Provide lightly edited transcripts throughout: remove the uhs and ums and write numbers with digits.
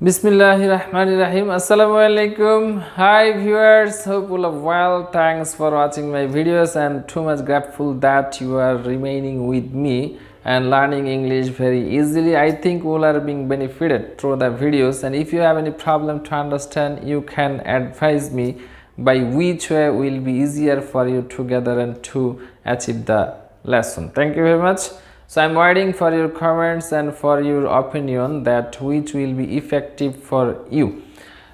Bismillahirrahmanirrahim. Assalamu alaikum. Hi viewers, hope all are well. Thanks for watching my videos and too much grateful that you are remaining with me and learning English very easily. I think all are being benefited through the videos, and if you have any problem to understand, you can advise me by which way will be easier for you together and to achieve the lesson. Thank you very much. So I'm waiting for your comments and for your opinion that which will be effective for you.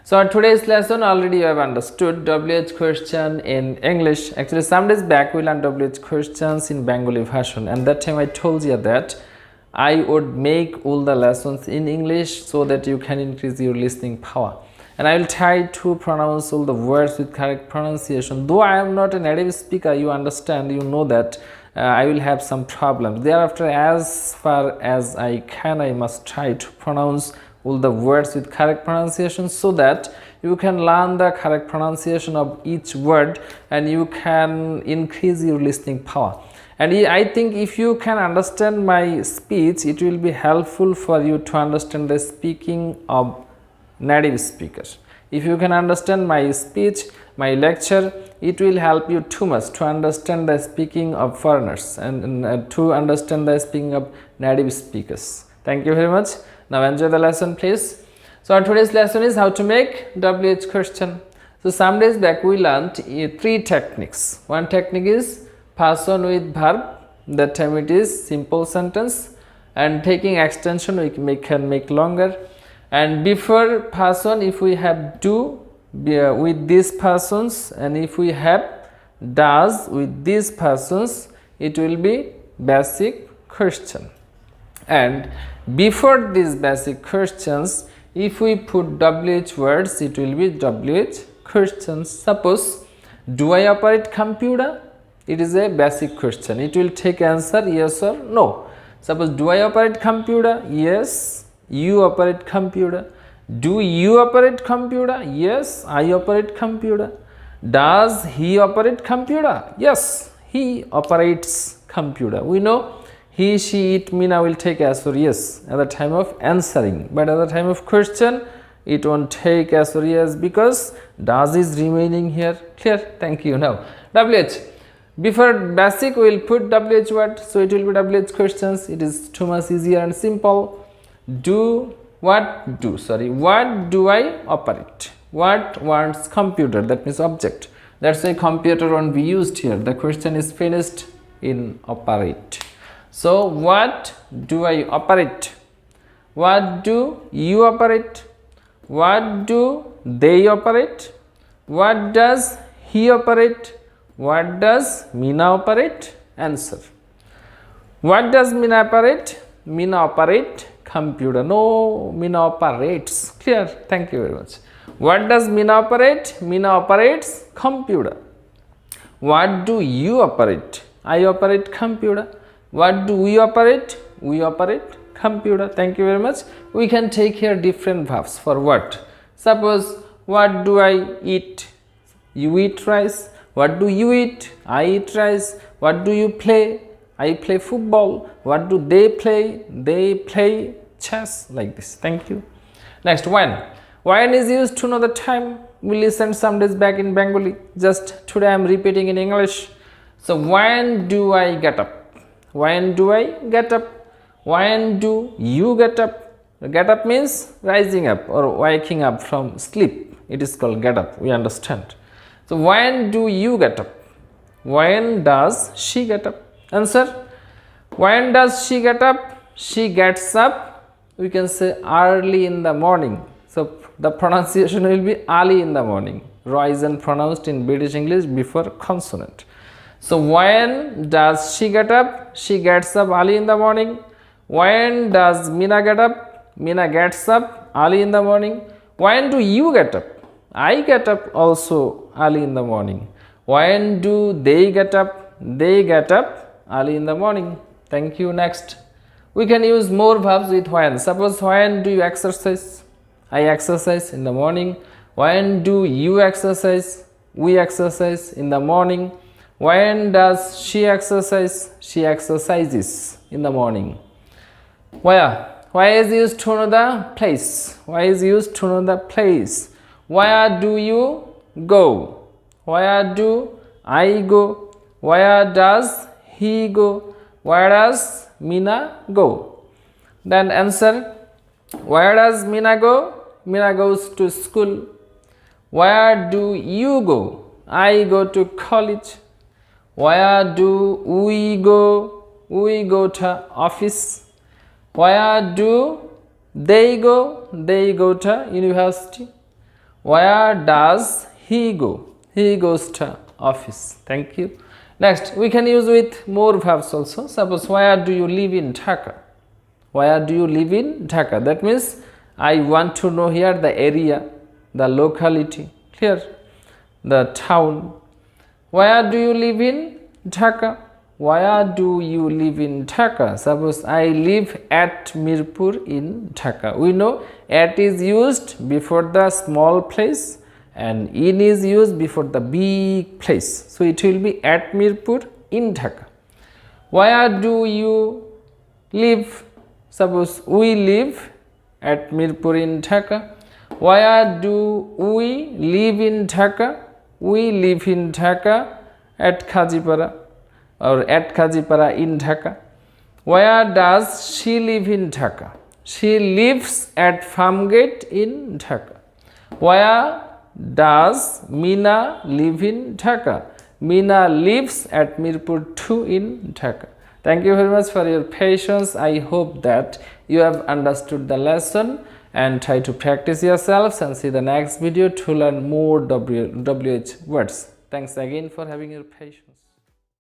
So today's lesson already you have understood WH question in English. Actually some days back we learned WH questions in Bengali version, and that time I told you that I would make all the lessons in English so that you can increase your listening power. And I will try to pronounce all the words with correct pronunciation. Though I am not a native speaker, you understand, you know that I will have some problems. Thereafter, as far as I can, I must try to pronounce all the words with correct pronunciation so that you can learn the correct pronunciation of each word and you can increase your listening power. And I think if you can understand my speech, it will be helpful for you to understand the speaking of native speakers. If you can understand my speech, my lecture, it will help you too much to understand the speaking of foreigners and to understand the speaking of native speakers. Thank you very much. Now enjoy the lesson please. So today's lesson is how to make WH question. So some days back we learned three techniques. One technique is person with verb, that time it is simple sentence, and taking extension we can make longer. And before person, if we have do with these persons, and if we have does with these persons, it will be basic question. And before these basic questions, if we put WH words, it will be WH questions. Suppose, do I operate computer? It is a basic question. It will take answer yes or no. Suppose, do I operate computer? Yes. You operate computer. Do you operate computer? Yes, I operate computer. Does he operate computer? Yes, he operates computer. We know he, she, it, Mina will take as or yes at the time of answering, but at the time of question it won't take as or yes because does is remaining here. Clear? Thank you. Now WH. Before basic we will put WH word, so it will be WH questions. It is too much easier and simple. What do I operate? What wants computer? That means object. That's why computer won't be used here. The question is finished in operate. So what do I operate? What do you operate? What do they operate? What does he operate? What does Mina operate? Answer. What does Mina operate? Mina operate computer. No, Mina operates. Clear? Thank you very much. What does Mina operate? Mina operates computer. What do you operate? I operate computer. What do we operate? We operate computer. Thank you very much. We can take here different verbs for what. Suppose, what do I eat? You eat rice. What do you eat? I eat rice. What do you play? I play football. What do they play? They play chess. Like this. Thank you. Next, when. When is used to know the time. We listened some days back in Bengali. Just today I am repeating in English. So when do I get up? When do I get up? When do you get up? Get up means rising up or waking up from sleep. It is called get up. We understand. So when do you get up? When does she get up? Answer. When does she get up? She gets up, we can say early in the morning. So the pronunciation will be early in the morning. Ra isn't pronounced in British English before consonant. So when does she get up? She gets up early in the morning. When does Mina get up? Mina gets up early in the morning. When do you get up? I get up also early in the morning. When do they get up? They get up early in the morning. Thank you. Next, we can use more verbs with when. Suppose, when do you exercise? I exercise in the morning. When do you exercise? We exercise in the morning. When does she exercise? She exercises in the morning. Where? Why is used to know the place? Why is used to know the place? Where do you go? Where do I go? Where does he go? Where does Mina go? Then answer. Where does Mina go? Mina goes to school. Where do you go? I go to college. Where do we go? We go to office. Where do they go? They go to university. Where does he go? He goes to office. Thank you. Next, we can use with more verbs also. Suppose, where do you live in Dhaka? Where do you live in Dhaka? That means I want to know here the area, the locality. Clear? The town. Where do you live in Dhaka? Where do you live in Dhaka? Suppose I live at Mirpur in Dhaka. We know at is used before the small place and in is used before the big place. So it will be at Mirpur in Dhaka. Where do you live? Suppose we live at Mirpur in Dhaka. Where do we live in Dhaka? We live in Dhaka at Khajipara or at Khajipara in Dhaka. Where does she live in Dhaka? She lives at Farmgate in Dhaka. Where does Mina live in Dhaka? Mina lives at Mirpur 2 in Dhaka. Thank you very much for your patience. I hope that you have understood the lesson and try to practice yourselves and see the next video to learn more WH words. Thanks again for having your patience.